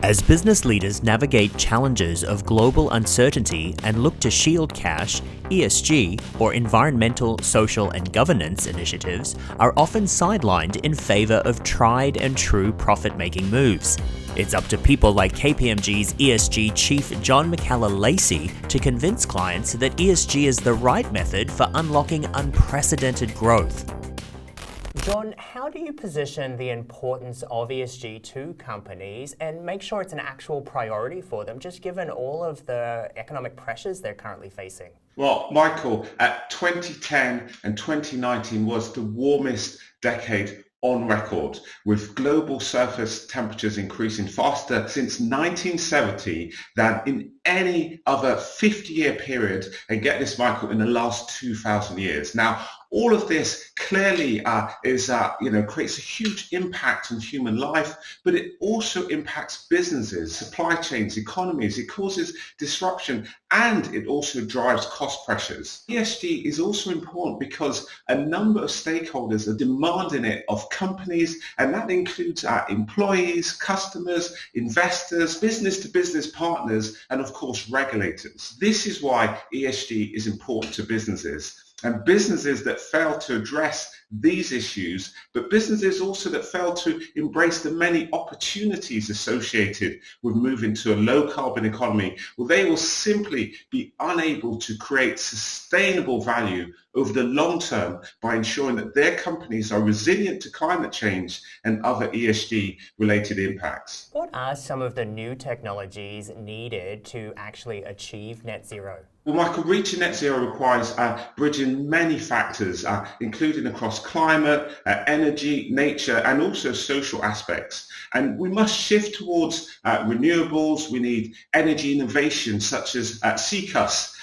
As business leaders navigate challenges of global uncertainty and look to shield cash, ESG, or environmental, social, and governance initiatives are often sidelined in favor of tried and true profit-making moves. It's up to people like KPMG's ESG chief John McCalla-Leacy to convince clients that ESG is the right method for unlocking unprecedented growth. John, how do you position the importance of ESG to companies and make sure it's an actual priority for them, just given all of the economic pressures they're currently facing? Well, Michael, 2010 and 2019 was the warmest decade on record, with global surface temperatures increasing faster since 1970 than in any other 50-year period, and get this, Michael, in the last 2,000 years. Now, all of this clearly creates a huge impact on human life, but it also impacts businesses, supply chains, economies. It causes disruption, and it also drives cost pressures. ESG is also important because a number of stakeholders are demanding it of companies, and that includes our employees, customers, investors, business-to-business partners, and of course regulators. This is why ESG is important to businesses. And businesses that fail to address these issues, but businesses also that fail to embrace the many opportunities associated with moving to a low carbon economy, well, they will simply be unable to create sustainable value over the long term by ensuring that their companies are resilient to climate change and other ESG related impacts. What are some of the new technologies needed to actually achieve net zero? Well, Michael, reaching net zero requires bridging many factors, including across climate, energy, nature, and also social aspects. And we must shift towards renewables. We need energy innovation such as CCUS,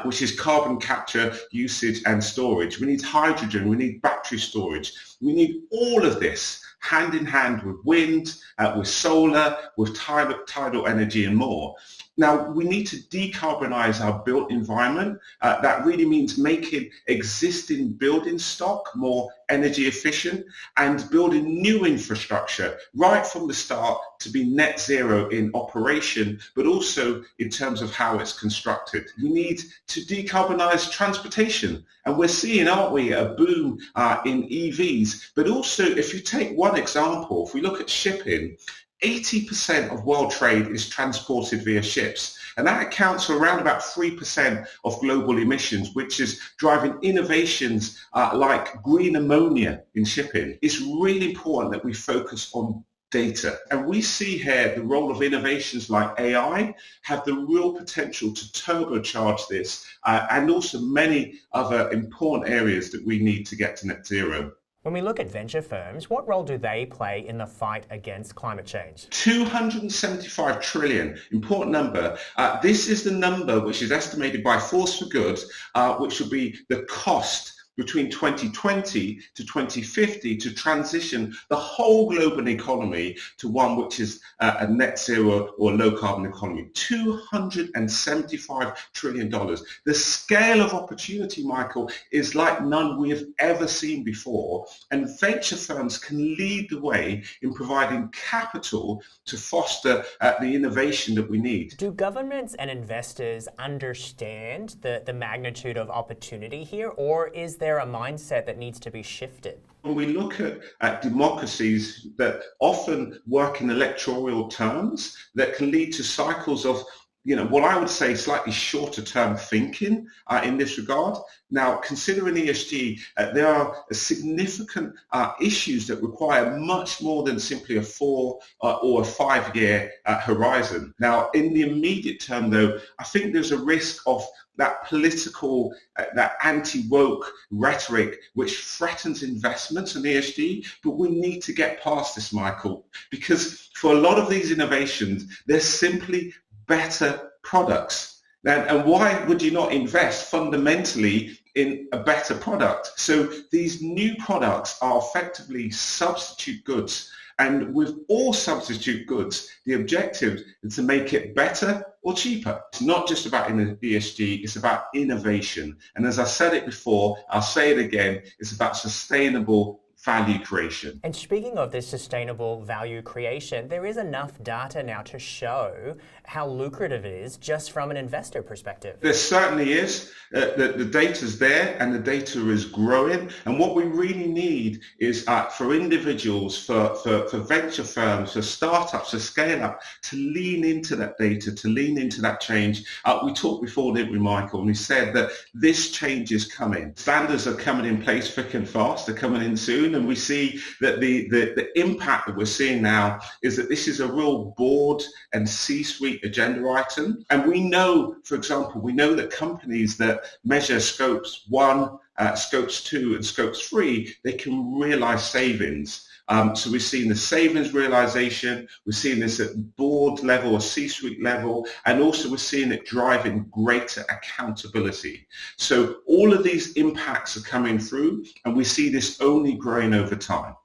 which is carbon capture, usage, and storage. We need hydrogen. We need battery storage. We need all of this hand in hand with wind, with solar, with tidal energy, and more. Now, we need to decarbonize our built environment. That really means making existing building stock more energy efficient and building new infrastructure right from the start to be net zero in operation, but also in terms of how it's constructed. We need to decarbonize transportation. And we're seeing, aren't we, a boom in EVs. But also, if you take one example, if we look at shipping, 80% of world trade is transported via ships, and that accounts for around about 3% of global emissions, which is driving innovations like green ammonia in shipping. It's really important that we focus on data, and we see here the role of innovations like AI have the real potential to turbocharge this and also many other important areas that we need to get to net zero. When we look at venture firms, what role do they play in the fight against climate change? 275 trillion, important number. This is the number which is estimated by Force for Good, which will be the cost between 2020 to 2050 to transition the whole global economy to one which is a net zero or low carbon economy. $275 trillion. The scale of opportunity, Michael, is like none we have ever seen before, and venture firms can lead the way in providing capital to foster the innovation that we need. Do governments and investors understand the magnitude of opportunity here, or is there a mindset that needs to be shifted? When we look at democracies that often work in electoral terms, that can lead to cycles of what I would say slightly shorter term thinking in this regard. Now, considering ESG, there are significant issues that require much more than simply a 4 or a 5 year horizon. Now, in the immediate term, though, I think there's a risk of that political, that anti-woke rhetoric which threatens investments in ESG, but we need to get past this, Michael, because for a lot of these innovations, they're simply better products. And why would you not invest fundamentally in a better product? So these new products are effectively substitute goods. And with all substitute goods, the objective is to make it better or cheaper. It's not just about ESG, it's about innovation. And as I said it before, I'll say it again, it's about sustainable value creation. And speaking of this sustainable value creation, there is enough data now to show how lucrative it is just from an investor perspective. There certainly is. The data's there and the data is growing. And what we really need is for individuals, for venture firms, for startups, for scale up, to lean into that data, to lean into that change. We talked before, didn't we, Michael? And we said that this change is coming. Standards are coming in place thick and fast. They're coming in soon. And we see that the impact that we're seeing now is that this is a real board and C-suite agenda item. And we know, for example, we know that companies that measure scopes 1, scopes 2 and scopes 3, they can realize savings. So we're seeing the savings realization, we're seeing this at board level or C-suite level, and also we're seeing it driving greater accountability. So all of these impacts are coming through, and we see this only growing over time.